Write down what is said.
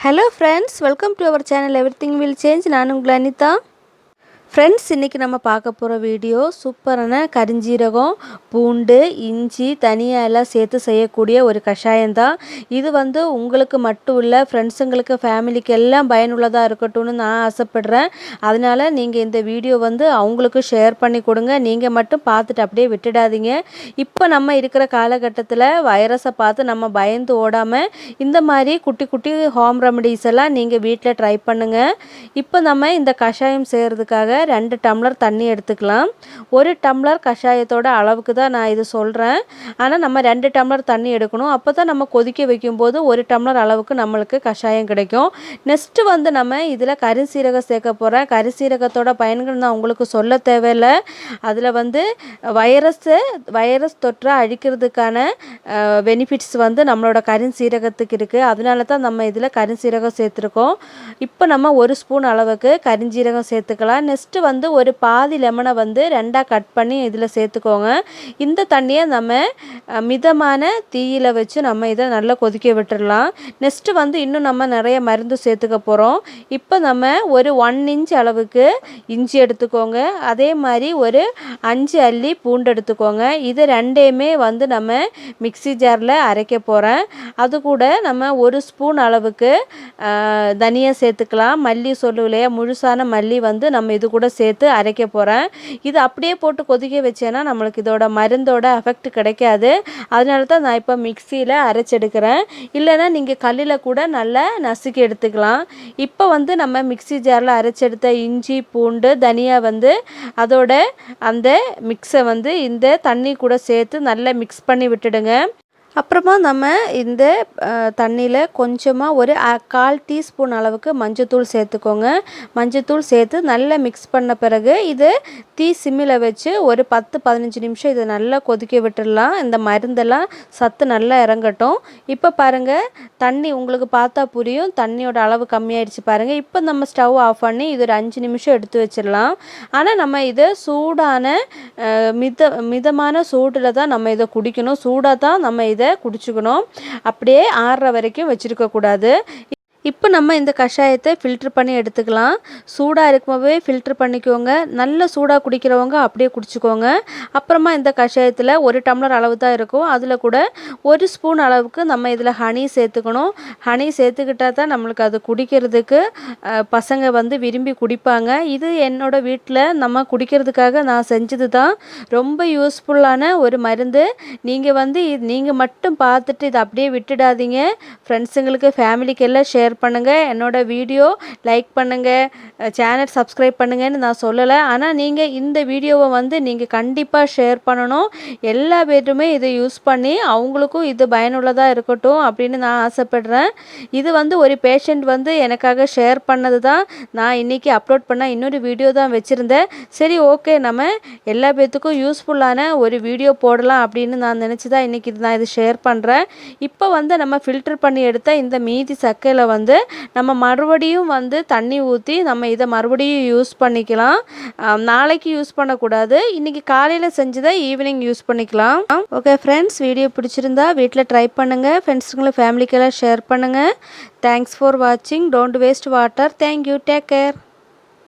Hello friends, welcome to our channel Everything Will Change. நான் உங்கள் Anitha. Friends, இன்றைக்கி நம்ம பார்க்க போகிற வீடியோ சூப்பரான கரிஞ்சீரகம், பூண்டு, இஞ்சி, தனியா எல்லாம் சேர்த்து செய்யக்கூடிய ஒரு கஷாயம்தான். இது உங்களுக்கு மட்டும் இல்லை, ஃப்ரெண்ட்ஸுங்களுக்கு, ஃபேமிலிக்கு எல்லாம் பயனுள்ளதாக இருக்கட்டும்னு நான் ஆசைப்படுறேன். அதனால் நீங்கள் இந்த வீடியோ அவங்களுக்கு ஷேர் பண்ணி கொடுங்க. நீங்கள் மட்டும் பார்த்துட்டு அப்படியே விட்டுடாதீங்க. இப்போ நம்ம இருக்கிற காலகட்டத்தில் வைரஸை பார்த்து நம்ம பயந்து ஓடாமல் இந்த மாதிரி குட்டி குட்டி ஹோம் ரெமடிஸ் எல்லாம் நீங்கள் வீட்டில் ட்ரை பண்ணுங்கள். இப்போ நம்ம இந்த கஷாயம் செய்கிறதுக்காக 2 டம்ளர் தண்ணி எடுத்துக்கலாம். 1 டம்ளர் கஷாயத்தோட அளவுக்கு தான் நான் இது சொல்கிறேன். ஆனால் நம்ம 2 டம்ளர் தண்ணி எடுக்கணும். அப்போ தான் நம்ம கொதிக்க வைக்கும்போது 1 டம்ளர் அளவுக்கு நம்மளுக்கு கஷாயம் கிடைக்கும். நெக்ஸ்ட்டு நம்ம இதில் கரிசீரகம் சேர்க்க போகிறேன். கரிசீரகத்தோட பயன்கள் நான் உங்களுக்கு சொல்ல தேவையில்லை. அதில் வைரஸ் தொற்றை அழிக்கிறதுக்கான பெனிஃபிட்ஸ் நம்மளோட கரிசீரகத்துக்கு இருக்குது. அதனால தான் நம்ம இதில் கரிசீரகம் சேர்த்துருக்கோம். இப்போ நம்ம 1 ஸ்பூன் அளவுக்கு கரிஞ்சீரகம் சேர்த்துக்கலாம். நெக்ஸ்ட்டு ஒரு பாதி லெமனை 2ஆக கட் பண்ணி இதில் சேர்த்துக்கோங்க. இந்த தண்ணியை நம்ம மிதமான தீயில வச்சு நம்ம இதை நல்லா கொதிக்க விட்டுடலாம். நெக்ஸ்ட்டு இன்னும் நம்ம நிறைய மருந்து சேர்த்துக்க போகிறோம். இப்போ நம்ம ஒரு 1 இன்ச் அளவுக்கு இஞ்சி எடுத்துக்கோங்க. அதே மாதிரி ஒரு 5 அள்ளி பூண்டு எடுத்துக்கோங்க. இது ரெண்டையுமே நம்ம மிக்ஸி ஜாரில் அரைக்க போகிறேன். அது கூட நம்ம 1 ஸ்பூன் அளவுக்கு தனியா சேர்த்துக்கலாம். மல்லி சொல்லுவில்லையா, முழுசான மல்லி நம்ம இது கூட சேர்த்து அரைக்க போகிறேன். இது அப்படியே போட்டு கொதிக்க வச்சேன்னா நம்மளுக்கு இதோட மருந்தோட எஃபெக்ட் கிடைக்காது. அதனால தான் நான் இப்போ மிக்சியில் அரைச்செடுக்கிறேன். இல்லைன்னா நீங்கள் கல்லில் கூட நல்லா நசுக்கி எடுத்துக்கலாம். இப்போ நம்ம மிக்ஸி ஜாரில் அரைச்செடுத்த இஞ்சி, பூண்டு, தனியா அதோட அந்த மிக்ஸை இந்த தண்ணி கூட சேர்த்து நல்லா மிக்ஸ் பண்ணி விட்டுடுங்க. அப்புறமா நம்ம இந்த தண்ணியில் கொஞ்சமாக ஒரு 1/4 டீஸ்பூன் அளவுக்கு மஞ்சத்தூள் சேர்த்துக்கோங்க. மஞ்சத்தூள் சேர்த்து நல்லா மிக்ஸ் பண்ண பிறகு இது தீ சிம்மில் வச்சு ஒரு 10-15 நிமிஷம் இதை நல்லா கொதிக்க விட்டுடலாம். இந்த மருந்தெல்லாம் சத்து நல்லா இறங்கட்டும். இப்போ பாருங்கள், தண்ணி உங்களுக்கு பார்த்தா புரியும், தண்ணியோட அளவு கம்மியாயிடுச்சு பாருங்கள். இப்போ நம்ம ஸ்டவ் ஆஃப் பண்ணி இது ஒரு 5 நிமிஷம் எடுத்து வச்சிடலாம். ஆனால் நம்ம இதை சூடான மிதமான சூடில் தான் நம்ம இதை குடிக்கணும். சூடாக தான் நம்ம இதை குடிச்சுக்கணும். அப்படியே ஆறுற வரைக்கும் வச்சுருக்கக்கூடாது. இப்போ நம்ம இந்த கஷாயத்தை ஃபில்ட்ரு பண்ணி எடுத்துக்கலாம். சூடாக இருக்கும்போதே ஃபில்ட்ரு பண்ணிக்கோங்க. நல்ல சூடாக குடிக்கிறவங்க அப்படியே குடிச்சிக்கோங்க. அப்புறமா இந்த கஷாயத்தில் 1 டம்ளர் அளவு தான் இருக்கும். அதில் கூட 1 ஸ்பூன் அளவுக்கு நம்ம இதில் ஹனி சேர்த்துக்கணும். ஹனி சேர்த்துக்கிட்டால் தான் நம்மளுக்கு அது குடிக்கிறதுக்கு பசங்க விரும்பி குடிப்பாங்க. இது என்னோட வீட்டில் நம்ம குடிக்கிறதுக்காக நான் செஞ்சது தான். ரொம்ப யூஸ்ஃபுல்லான ஒரு மருந்து. நீங்கள் மட்டும் பார்த்துட்டு இதை அப்படியே விட்டுடாதீங்க. ஃப்ரெண்ட்ஸுங்களுக்கு, ஃபேமிலிக்கு எல்லாம் ஷேர் பண்ணுங்கள். என்னோட வீடியோ லைக் பண்ணுங்கள், சேனல் சப்ஸ்கிரைப் பண்ணுங்கன்னு நான் சொல்லலை. ஆனால் நீங்கள் இந்த வீடியோவை நீங்கள் கண்டிப்பாக ஷேர் பண்ணணும். எல்லா பேருமே இதை யூஸ் பண்ணி அவங்களுக்கும் இது பயனுள்ளதாக இருக்கட்டும் அப்படின்னு நான் ஆசைப்படுறேன். இது ஒரு பேஷண்ட் எனக்காக ஷேர் பண்ணது தான். நான் இன்றைக்கி அப்லோட் பண்ண இன்னொரு வீடியோ தான் வச்சுருந்தேன். சரி, ஓகே, நம்ம எல்லா பேர்த்துக்கும் யூஸ்ஃபுல்லான ஒரு வீடியோ போடலாம் அப்படின்னு நான் நினச்சி தான் இன்றைக்கி நான் இது ஷேர் பண்ணுறேன். இப்போ நம்ம ஃபில்டர் பண்ணி எடுத்த இந்த மீதி சக்கையில் நம்ம மறுபடியும் தண்ணி ஊற்றி நம்ம இதை மறுபடியும் யூஸ் பண்ணிக்கலாம். நாளைக்கு யூஸ் பண்ணக்கூடாது. இன்றைக்கி காலையில் செஞ்சதை ஈவினிங் யூஸ் பண்ணிக்கலாம். ஓகே ஃப்ரெண்ட்ஸ், வீடியோ பிடிச்சிருந்தா வீட்டில் ட்ரை பண்ணுங்கள். ஃப்ரெண்ட்ஸுங்களுக்கு, ஃபேமிலிக்கெல்லாம் ஷேர் பண்ணுங்கள். தேங்க்ஸ் ஃபார் வாட்சிங். Don't waste water. Thank you. Take care.